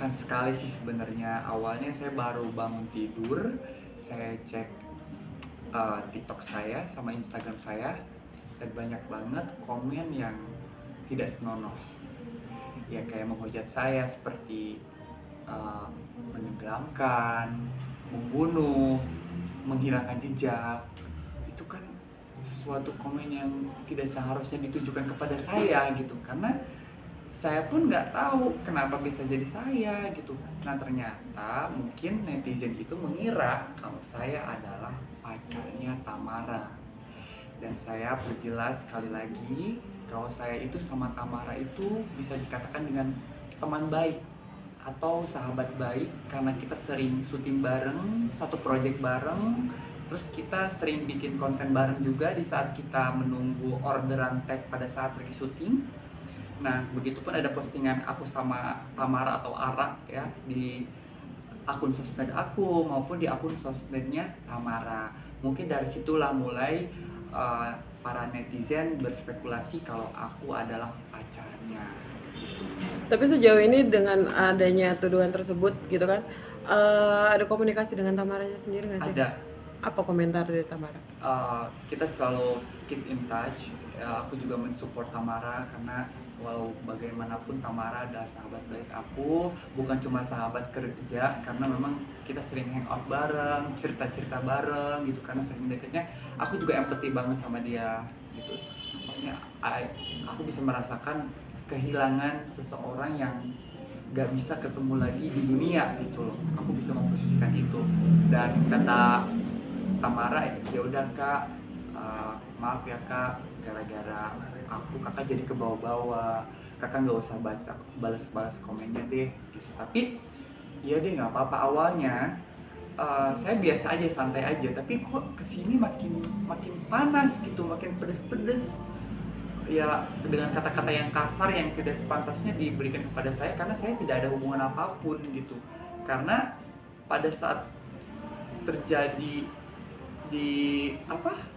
menyenangkan sekali sih sebenarnya. Awalnya saya baru bangun tidur, saya cek TikTok saya sama Instagram saya, dan banyak banget komen yang tidak senonoh. Ya kayak menghujat saya seperti uh, menenggelamkan, membunuh, menghilangkan jejak. Itu kan sesuatu komen yang tidak seharusnya ditujukan kepada saya gitu, karena saya pun nggak tahu kenapa bisa jadi saya gitu. Nah ternyata mungkin netizen itu mengira kalau saya adalah pacarnya Tamara. Dan saya perjelas sekali lagi kalau saya itu sama Tamara itu bisa dikatakan dengan teman baik atau sahabat baik, karena kita sering syuting bareng, satu project bareng, terus kita sering bikin konten bareng juga di saat kita menunggu orderan tag pada saat lagi syuting. Nah, begitupun ada postingan aku sama Tamara atau Ara ya di akun sosmed aku maupun di akun sosmednya Tamara. Mungkin dari situlah mulai para netizen berspekulasi kalau aku adalah pacarnya. Tapi sejauh ini dengan adanya tuduhan tersebut gitu kan, ada komunikasi dengan Tamaranya sendiri nggak sih? Ada. Apa komentar dari Tamara? Kita selalu keep in touch. Aku juga mensupport Tamara karena walau bagaimanapun Tamara adalah sahabat baik aku, bukan cuma sahabat kerja, karena memang kita sering hangout bareng, cerita-cerita bareng gitu, karena sering deketnya. Aku juga empati banget sama dia gitu. Maksudnya aku bisa merasakan kehilangan seseorang yang gak bisa ketemu lagi di dunia gitu loh. Aku bisa memposisikan itu. Dan kata Tamara, ya udah kak, maaf ya kak, gara-gara aku kakak jadi ke bawah-bawah, kakak nggak usah balas-balas komennya deh gitu. Tapi ya deh nggak apa-apa. Awalnya saya biasa aja, santai aja, tapi kok kesini makin makin panas gitu, makin pedes-pedes ya, dengan kata-kata yang kasar yang tidak sepantasnya diberikan kepada saya, karena saya tidak ada hubungan apapun gitu. Karena pada saat terjadi di apa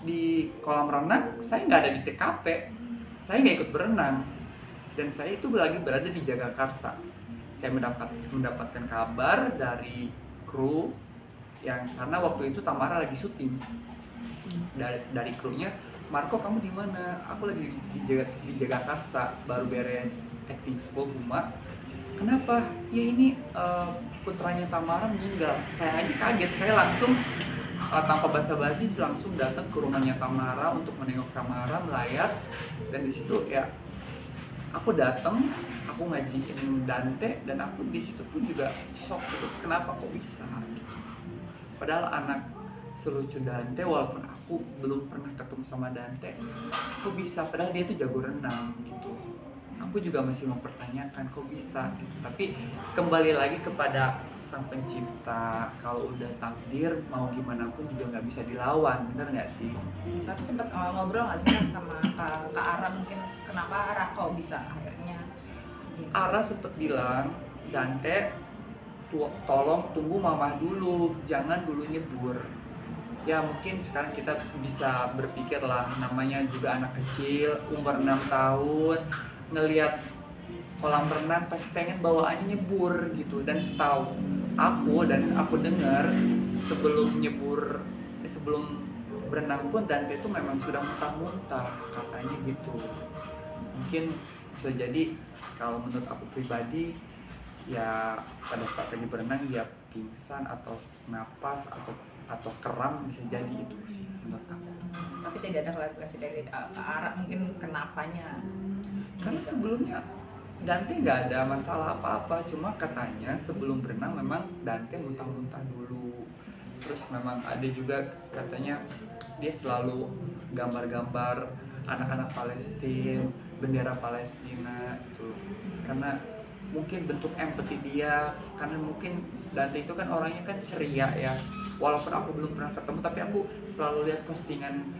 di kolam renang, saya nggak ada di TKP, saya nggak ikut berenang, dan saya itu lagi berada di Jagakarsa. Saya mendapatkan kabar dari kru yang, karena waktu itu Tamara lagi syuting, dari krunya, Marco kamu di mana? Aku lagi di Jagakarsa, baru beres acting school Huma. Kenapa? Ya ini putranya Tamara meninggal. Saya aja kaget, saya langsung tanpa basa-basi langsung datang ke rumahnya Tamara untuk menengok Tamara, melayat. Dan di situ ya aku datang, aku ngajiin Dante, dan aku di situ pun juga shock gitu, kenapa kok bisa gitu. Padahal anak selucu Dante, walaupun aku belum pernah ketemu sama Dante, kok bisa, padahal dia tuh jago renang gitu. Aku juga masih mempertanyakan kok bisa gitu. Tapi kembali lagi kepada sang pencipta, kalau udah takdir mau gimana pun juga nggak bisa dilawan, bener nggak sih? Tapi sempat ngobrol nggak sih Kak, sama Kak Ara, mungkin kenapa Ara kok bisa akhirnya gitu? Ara sempet bilang, Dante tolong tunggu mama dulu, jangan dulu nyebur. Ya mungkin sekarang kita bisa berpikir lah, namanya juga anak kecil, umur 6 tahun, ngelihat kolam renang pasti pengen bawaannya nyebur gitu. Dan setahu aku dan aku dengar, sebelum nyebur, sebelum berenang pun Dante itu memang sudah muntah-muntah katanya gitu. Mungkin bisa jadi, kalau menurut aku pribadi, ya pada saat lagi berenang dia pingsan atau napas atau kram, bisa jadi itu sih menurut aku. Tapi tidak ada klarifikasi dari Kak Ara mungkin kenapanya? Karena sebelumnya Dante nggak ada masalah apa-apa, cuma katanya sebelum berenang memang Dante muntah-muntah dulu. Terus memang ada juga katanya dia selalu gambar-gambar anak-anak Palestina, bendera Palestina gitu. Karena mungkin bentuk empati dia, karena mungkin Dante itu kan orangnya kan ceria ya. Walaupun aku belum pernah ketemu, tapi aku selalu lihat postingan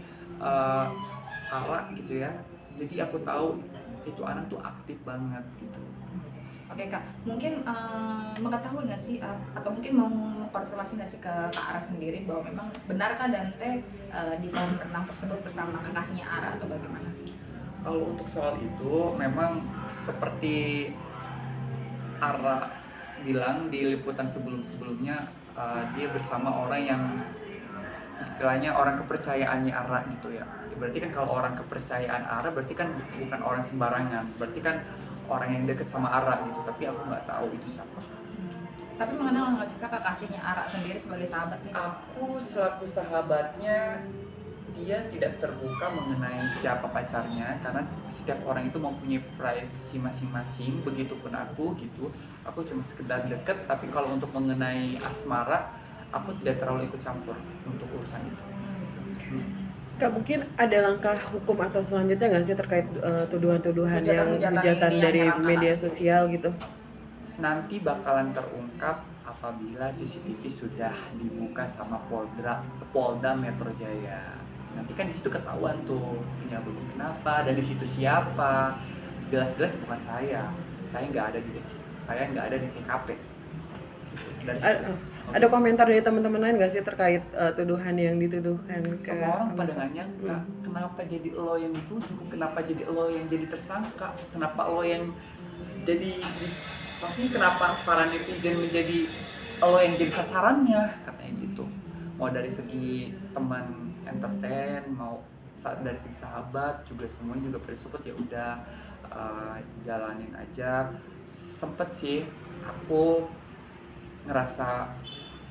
Ara gitu ya. Jadi aku tahu itu anak tuh aktif banget gitu. Oke Kak, mungkin mengetahui nggak sih atau mungkin mau konfirmasi nggak sih ke Kak Ara sendiri bahwa memang benarkah Dante di kolam renang tersebut bersama kekasihnya Ara atau bagaimana? Kalau untuk soal itu memang seperti Ara bilang di liputan sebelumnya dia bersama orang yang istilahnya orang kepercayaannya Ara gitu ya. Berarti kan kalau orang kepercayaan Ara berarti kan bukan orang sembarangan, berarti kan orang yang deket sama Ara gitu, tapi aku nggak tahu itu siapa. Tapi mengenal nggak sih kak kekasihnya Ara sendiri sebagai sahabat nih? Aku selaku sahabatnya, dia tidak terbuka mengenai siapa pacarnya karena setiap orang itu mempunyai privasi masing-masing, begitupun aku gitu. Aku cuma sekedar deket, tapi kalau untuk mengenai asmara aku tidak terlalu ikut campur untuk urusan itu. Kak, mungkin ada langkah hukum atau selanjutnya nggak sih terkait tuduhan-tuduhan yang hujatan ini dari yang nyerang media Kakak? sosial gitu? Nanti bakalan terungkap apabila CCTV sudah dibuka sama Polda Metro Jaya. Nanti kan di situ ketahuan tuh penyebabnya kenapa dan di situ siapa. Jelas-jelas bukan saya. Saya nggak ada di TKP. Dari situ. Ada komentar dari teman-teman lain nggak sih terkait tuduhan yang dituduhkan ke Semua orang pada nggak nyangka kenapa jadi lo yang dituduh, kenapa jadi lo yang jadi tersangka, kenapa lo yang jadi maksudnya kenapa para netizen menjadi lo yang jadi sasarannya, katanya gitu. Mau dari segi teman entertain, mau dari segi sahabat juga semuanya juga bersupport, ya udah jalanin aja. Sempet sih aku ngerasa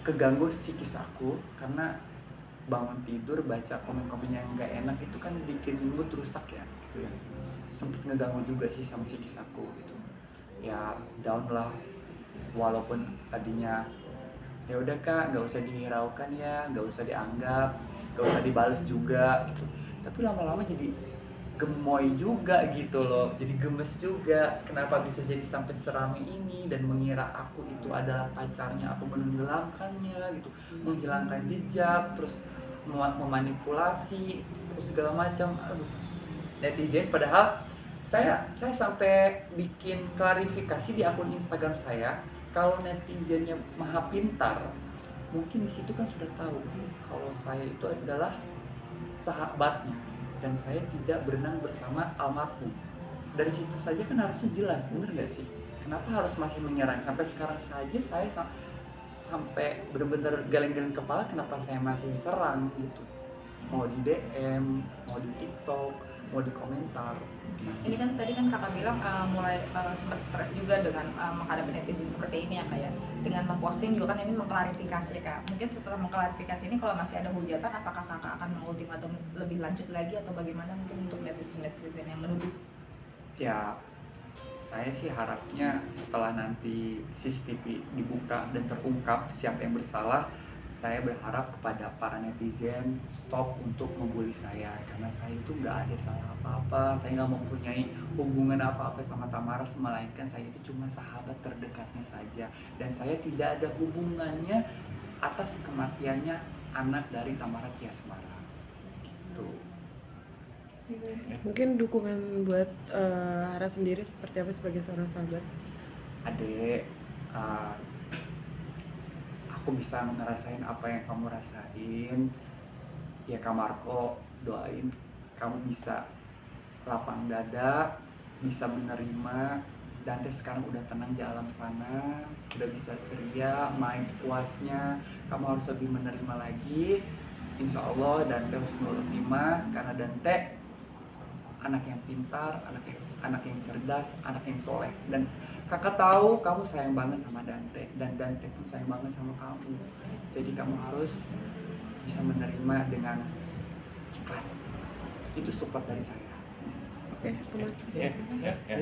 keganggu psikis aku karena bangun tidur baca komen-komen yang nggak enak itu kan bikin mood rusak ya gitu ya. Sempet ngeganggu juga sih sama psikis aku gitu. Ya down lah, walaupun tadinya ya udah kak nggak usah dihiraukan ya, nggak usah dianggap, nggak usah dibales juga gitu, tapi lama-lama jadi gemoy juga gitu loh, jadi gemes juga. Kenapa bisa jadi sampai serami ini dan mengira aku itu adalah pacarnya atau menenggelamkannya gitu, menghilangkan jejak, terus memanipulasi, terus segala macam. Aduh, netizen. Padahal saya sampai bikin klarifikasi di akun Instagram saya. Kalau netizennya maha pintar, mungkin di situ kan sudah tahu kalau saya itu adalah sahabatnya dan saya tidak berenang bersama almarhum. Dari situ saja kan harusnya jelas, bener gak sih? Kenapa harus masih menyerang? Sampai sekarang saja saya sampai benar-benar geleng-geleng kepala kenapa saya masih diserang gitu. Mau di DM, mau di TikTok, mau di komentar. Ini kan tadi kan kakak bilang mulai sempat stres juga dengan menghadapi netizen seperti ini ya kak ya. Dengan memposting juga kan ini mengklarifikasi kak. Mungkin setelah mengklarifikasi ini kalau masih ada hujatan, apakah kakak akan mengultimatum lebih lanjut lagi atau bagaimana mungkin untuk netizen yang menuduh? Ya, saya sih harapnya setelah nanti CCTV dibuka dan terungkap siapa yang bersalah, saya berharap kepada para netizen stop untuk membuli saya karena saya itu nggak ada salah apa-apa. Saya nggak mempunyai hubungan apa-apa sama Tamara, melainkan saya itu cuma sahabat terdekatnya saja, dan saya tidak ada hubungannya atas kematiannya anak dari Tamara Tiasmara gitu. Mungkin dukungan buat Hara sendiri seperti apa sebagai seorang sahabat? Adek, aku bisa ngerasain apa yang kamu rasain. Ya Kak Marco, doain kamu bisa lapang dada, bisa menerima. Dante sekarang udah tenang di alam sana, udah bisa ceria, main sepuasnya. Kamu harus lebih menerima lagi. Insya Allah Dante harus menerima karena Dante anak yang pintar, anak yang cerdas, anak yang soleh. Dan kakak tahu kamu sayang banget sama Dante dan Dante pun sayang banget sama kamu. Jadi kamu harus bisa menerima dengan ikhlas. Itu support dari saya. Oke, aman. Ya.